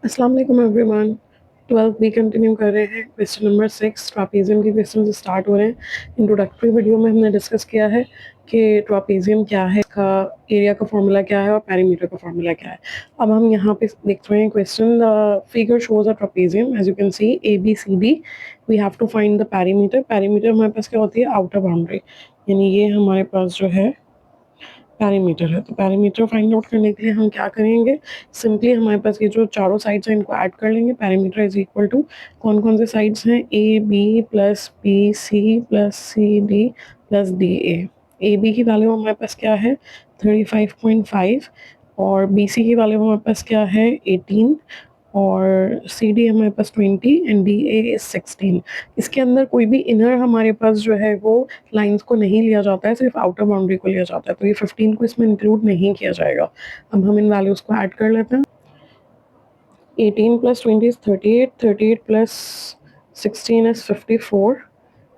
अस्सलाम वालेकुम everyone. 12th भी कंटिन्यू कर रहे हैं। क्वेश्चन नंबर 6 ट्रापेजियम के क्वेश्चन स्टार्ट हो रहे हैं। इंट्रोडक्टरी वीडियो में हमने डिस्कस किया है कि ट्रापेजियम क्या है, इसका एरिया का फॉर्मूला क्या है और पेरीमीटर का फॉर्मूला क्या है। अब हम यहाँ पे देख रहे हैं question. The figure shows a trapezium as you can see A B C D. We have to find the perimeter. Perimeter हमारे पास क्या होती है? आउटर बाउंड्री, यानी ये हमारे पास जो है पैरामीटर है। तो पैरामीटर फाइंड आउट करने के लिए हम क्या करेंगे? सिंपली हमारे पास ये जो चारों साइड्स हैं इनको ऐड कर लेंगे। पैरामीटर इज इक्वल टू कौन कौन से साइड्स हैं? A B plus B C plus C D plus D A B की वैल्यू हमारे पास क्या है? 35.5। और बी सी की वैल्यू हमारे पास क्या है? 18। और सी डी हमारे पास 20 एंड डी ए इज 16। इसके अंदर कोई भी इनर हमारे पास जो है वो लाइंस को नहीं लिया जाता है, सिर्फ आउटर बाउंड्री को लिया जाता है, तो ये 15 को इसमें इंक्लूड नहीं किया जाएगा। अब हम इन वैल्यूज़ को ऐड कर लेते हैं। 18 plus 20 is 38, 38 plus 16 is 54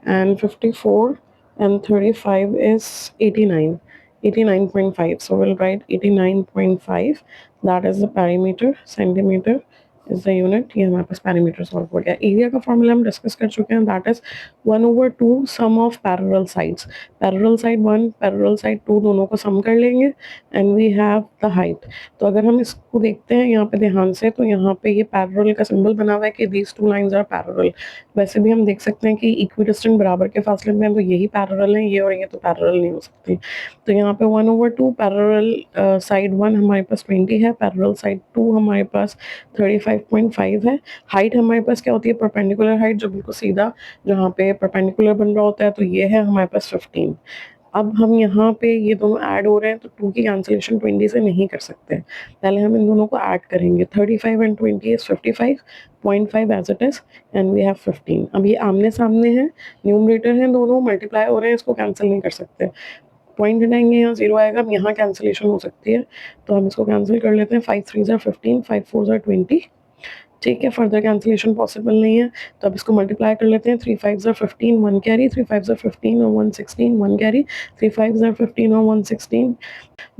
and 54 and 35 is 89, 89.5. So we'll write 89.5. That is the perimeter. Centimeter is the unit. ये हमारे पास perimeter सॉल्व हो गया। एरिया का फॉर्मूला हम डिस्कस कर चुके हैं। That is 1/2 sum of parallel sides. Parallel side 1 parallel side 2 दोनों को सम कर लेंगे and we have the height. तो अगर हम इसको देखते हैं यहाँ पे ध्यान से, तो यहाँ पे ये पैरेलल का सिंबल बना हुआ है कि these two lines are parallel. वैसे भी हम देख सकते हैं कि इक्विडिस्टेंट बराबर के फासले में हैं, तो यही पैरेलल हैं, ये और ये तो पैरेलल नहीं हो सकती। तो यहाँ पे 1/2 पैरेलल साइड 1 हमारे पास 20 है, पैरेलल साइड 2 हमारे पास 35.5 है। हाइट हमारे पास क्या होती है? परपेंडिकुलर हाइट, जो बिल्कुल सीधा जहाँ पे परपेंडिकुलर बन रहा होता है, तो ये है हमारे पास 15। अब हम यहाँ पे ये दोनों ऐड हो रहे हैं, तो 2 की कैंसिलेशन 20 से नहीं कर सकते। पहले हम इन दोनों को ऐड करेंगे। 35 and 20 is 55.5 as it is and we have 15। अब ये आमने सामने हैं, न्यूमरेटर हैं, दोनों मल्टीप्लाई हो रहे हैं, इसको कैंसिल नहीं कर सकते। पॉइंट हटाएंगे, यहाँ जीरो आएगा। अब यहाँ कैंसिलेशन हो सकती है, तो हम इसको कैंसिल कर लेते हैं। 5 3 ज़ार 15, 5 4 ज़ार 20। ठीक है, फर्दर कैंसिलेशन पॉसिबल नहीं है, तो अब इसको मल्टीप्लाई कर लेते हैं। 3 5 ज़ार 15, 1 कैरी, 3 5 ज़ार 15 और 1 16, 1 कैरी, 3 5 ज़ार 15 और 1 16।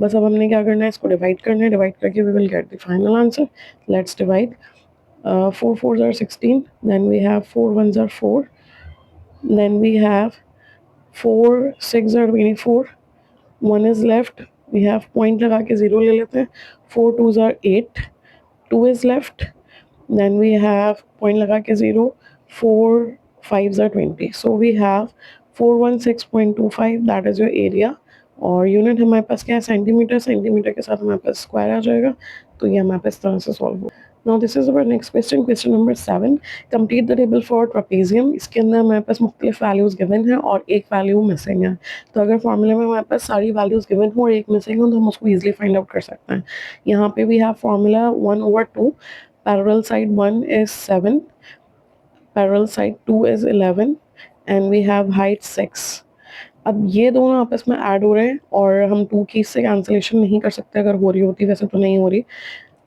बस अब हमने क्या करना है? इसको डिवाइड करना है। डिवाइड करके we will get the final answer. Let's divide. 4 4 are 16, then we have 4 1s are 4, then we have 4 6 are 24, 1 is left, we have point लगा के 0 ले लेते हैं। 4 2s are 8, 2 is left, then we have point लगा के 0, 4 5s are 20, so we have 416.25, that is your area। और unit हमारे पास क्या है? सेंटीमीटर। सेंटीमीटर के साथ हमारे पास स्क्वायर आ जाएगा, तो ये हमारे पास इस तरह से सॉल्व हो। Now this is our next question, question number 7। Complete the table for trapezium. इसके अंदर हमारे पास मुख्तलिफ वैल्यूज़ गिवन है और एक वैल्यू मिसिंग है। तो अगर फॉर्मूले में हमारे पास सारी वैल्यूज़ गिवन हो और एक मिसिंग हो, तो हम उसको ईजिली फाइंड आउट कर सकते हैं। यहाँ पे we have formula 1/2, parallel side 1 is 7, parallel side 2 is 11 and we have height 6। अब ये दोनों आपस में ऐड हो रहे हैं और हम 2 की इससे कैंसिलेशन नहीं कर सकते। अगर हो रही होती, वैसे तो नहीं हो रही।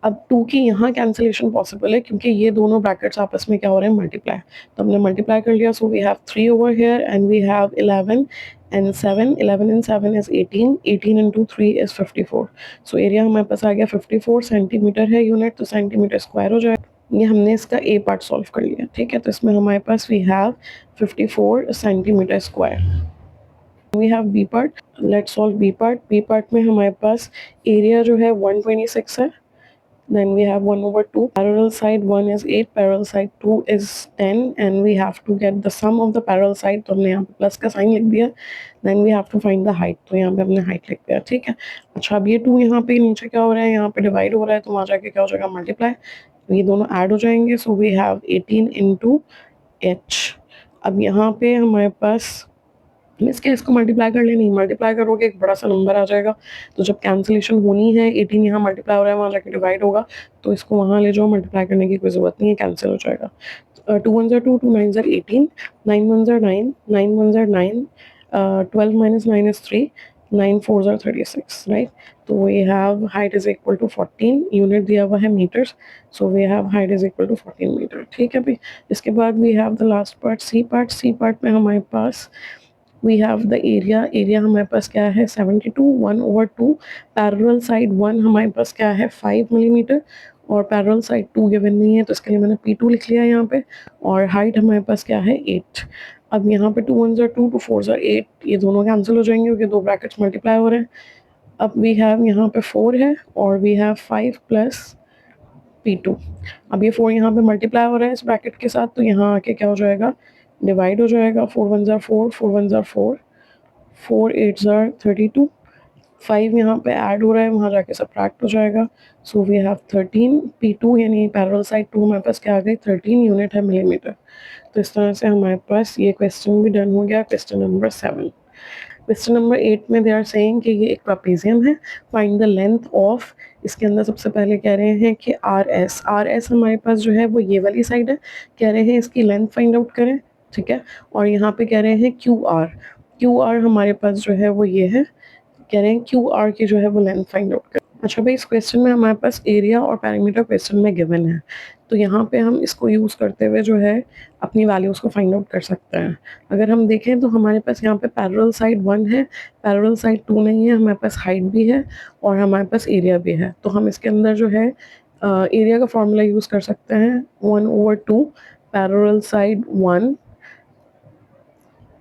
अब 2 की यहाँ कैंसिलेशन पॉसिबल है, क्योंकि ये दोनों ब्रैकेट्स आपस में क्या हो रहे हैं? मल्टीप्लाई। तो हमने मल्टीप्लाई कर लिया, so we have 3 over here and we have 11 and 7। 11 and 7 is 18, 18 into 3 is 54। So area हमारे पास आ गया 54 सेंटीमीटर है यूनिट, तो सेंटीमीटर स्क्वायर हो जाएगा। ये हमने इसका ए पार्ट सॉल्व कर लिया। ठीक है, तो इसमें हमारे पास we have 54 centimetre square. We have B part. Let's solve B part. B part में हमारे पास एरिया जो है 126 है। Then we have 1/2. Parallel side 1 is 8, parallel side 2 is 10, and we have to get the sum of the parallel side. तो हमने यहाँ पे plus का साइन लिख दिया। Then we have to find the height. तो यहाँ पे हमने हाइट लिख दिया। ठीक है, अच्छा अब ये 2 यहाँ पे नीचे क्या हो रहा है? यहाँ पे डिवाइड हो रहा है, तो वहाँ जाके क्या हो जाएगा? मल्टीप्लाई। तो ये दोनों ऐड हो जाएंगे, so we have 18 into H. अब यहाँ पे हमारे पास इसके इसको मल्टीप्लाई कर लेनी। मल्टीप्लाई करोगे एक बड़ा सा नंबर आ जाएगा, तो जब कैंसिलेशन होनी है 18 यहाँ मल्टीप्लाई हो रहा है, वहाँ जाके डिवाइड होगा, तो इसको वहाँ ले जाओ। मल्टीप्लाई करने की कोई ज़रूरत नहीं है, कैंसिल हो जाएगा। 2 1s are 2, 2 9s are 18, 9 1s are 9, 9 1s are 9, 12 minus 9 is 3, 9 4s are 36, right. तो we have height is equal to 14, unit दिया हुआ है metres, so we have height is equal to 14 metre. ठीक है भाई, इसके बाद we have the last part, C part. C part में हमारे पास we have the area. Area हमारे पास क्या है? 72, 1/2। पैरेलल साइड 1 हमारे पास क्या है? 5 मिलीमीटर। और पैरेलल साइड 2 गिवन नहीं है, तो इसके लिए मैंने P2 लिख लिया यहाँ पे। और हाइट हमारे पास क्या है 8। अब यहाँ पे 2 1 are 2, 2 4 are 8, ये दोनों कैंसिल हो जाएंगे क्योंकि दो ब्रैकेट्स मल्टीप्लाई हो रहे हैं। अब वी हैव यहाँ पे 4 है और वी हैव 5 प्लस P2। अब ये 4 यहाँ पे मल्टीप्लाई हो रहा है इस ब्रैकेट के साथ, तो यहाँ आके क्या हो जाएगा, डिवाइड हो जाएगा। 4 1 are 4, 4 1 are 4, 4 8 are 32, 5 यहाँ पे ऐड हो रहा है, वहाँ जाके सब्ट्रैक्ट हो जाएगा। सो वी हैव 13 P2, यानी पैरेलल साइड 2 हमारे पास क्या आ गई, 13 यूनिट है मिलीमीटर। तो इस तरह से हमारे पास ये क्वेश्चन भी डन हो गया, क्वेश्चन नंबर 7। क्वेश्चन नंबर 8 में दे आर सेइंग कि ये एक ट्रापेजियम है, फाइंड द लेंथ ऑफ। इसके अंदर सबसे पहले कह रहे हैं कि आर एस हमारे पास जो है वो ये वाली साइड है, कह रहे हैं इसकी लेंथ फाइंड आउट करें, ठीक है। और यहाँ पे कह रहे हैं क्यू आर हमारे पास जो है वो ये है, कह रहे हैं क्यू आर की जो है वो लेंथ फाइंड आउट करें। अच्छा भाई, इस क्वेश्चन में हमारे पास एरिया और पैरामीटर क्वेश्चन में गिवन है, तो यहाँ पे हम इसको यूज़ करते हुए जो है अपनी वैल्यूज़ को फाइंड आउट कर सकते हैं। अगर हम देखें तो हमारे पास यहाँ पे पैरेलल साइड 1 है, पैरेलल साइड 2 नहीं है, हमारे पास हाइट भी है और हमारे पास एरिया भी है। तो हम इसके अंदर जो है एरिया का फॉर्मूला यूज़ कर सकते हैं, 1/2 parallel side 1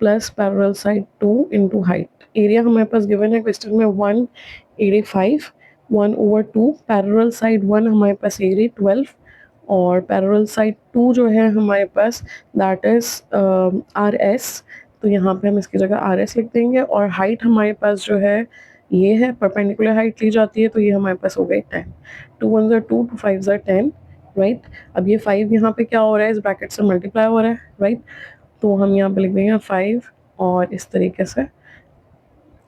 plus parallel side 2 into height. Area हमारे पास गिवन है क्वेश्चन में 185, 1/2 पैरेलल साइड 1 हमारे पास एरिया 12 और पैरेलल साइड 2 जो है हमारे पास दैट इज आर एस। तो यहाँ पे हम इसकी जगह आर एस लिख देंगे। और हाइट हमारे पास जो है ये है, परपेंडिकुलर हाइट ली जाती है, तो ये हमारे पास हो गई 10। 2 1 are 2, 2 5 are 10, राइट। अब ये 5 यहाँ पे क्या हो रहा है, इस ब्रैकेट से मल्टीप्लाई हो रहा है, राइट। तो हम यहाँ पे लिख देंगे 5 और इस तरीके से।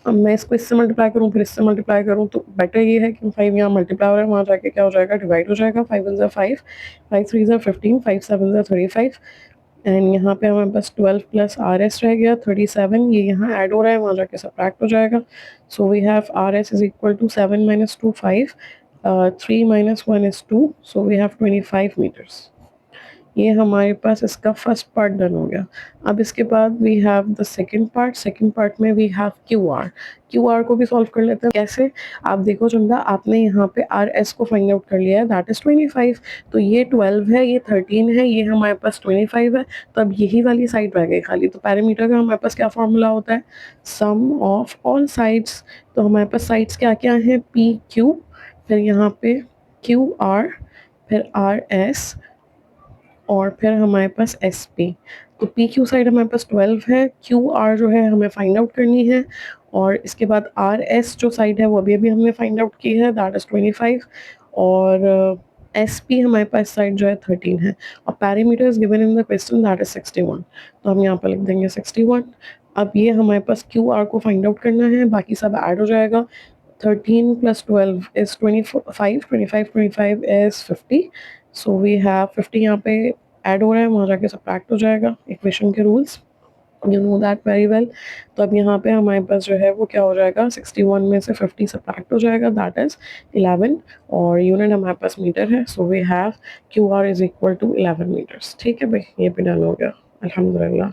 अब मैं इसको इससे मल्टीप्लाई करूँ फिर इससे मल्टीप्लाई करूँ, तो बेटर ये है कि 5 यहाँ मल्टीप्लाई हो रहा है, वहाँ जाके क्या हो जाएगा, डिवाइड हो जाएगा। 5 1 are 5, 5 3 are 15, 5 7 are 35 एंड यहाँ पे हमारे पास 12 प्लस आर एस रह गया 37, ये यहाँ ऐड हो रहा है, वहाँ जाके सब्ट्रैक्ट हो जाएगा। So we have R S is equal to 7 - 2 5, 3 - 1 is 2, so we have 25 meters. ये हमारे पास इसका फर्स्ट पार्ट डन हो गया। अब इसके बाद we have the second part में वी हैव क्यू आर को भी सॉल्व कर लेते हैं। कैसे, आप देखो चंदा, आपने यहाँ पे आर एस को फाइंड आउट कर लिया है, दैट इज 25। तो ये 12 है, ये 13 है, ये हमारे पास 25 है, तो अब यही वाली साइड रह गई खाली। तो पैरामीटर का हमारे पास क्या फॉर्मूला होता है, सम ऑफ ऑल साइड्स। तो हमारे पास साइड्स क्या क्या हैं, पी क्यू, फिर यहाँ पे क्यू आर, फिर आर एस और फिर हमारे पास एस पी। तो पी क्यू साइड हमारे पास 12 है, क्यू आर जो है हमें फाइंड आउट करनी है, और इसके बाद आर एस जो साइड है वो अभी अभी हमने फाइंड आउट की है, दैट इज़ 25, और एस पी हमारे पास साइड जो है 13 है। और parameter is given in the question that is 61, तो हम यहाँ पर लिख देंगे 61। अब ये हमारे पास क्यू आर को फाइंड आउट करना है, बाकी सब ऐड हो जाएगा। 13 + 12 is 25, 25 is 50, so we have 50 यहाँ पे ऐड हो रहा है, वहाँ जाके सब्ट्रैक्ट हो जाएगा, इक्वेशन के rules you know that very well. तो अब यहाँ पे हमारे पास जो है वो क्या हो जाएगा, 61 में से 50 सब्ट्रैक्ट हो जाएगा, दैट इज 11, और यूनिट हमारे पास मीटर है। So we have Q R is equal to 11 meters. ठीक है भाई, ये भी डन हो गया, अल्हम्दुलिल्लाह।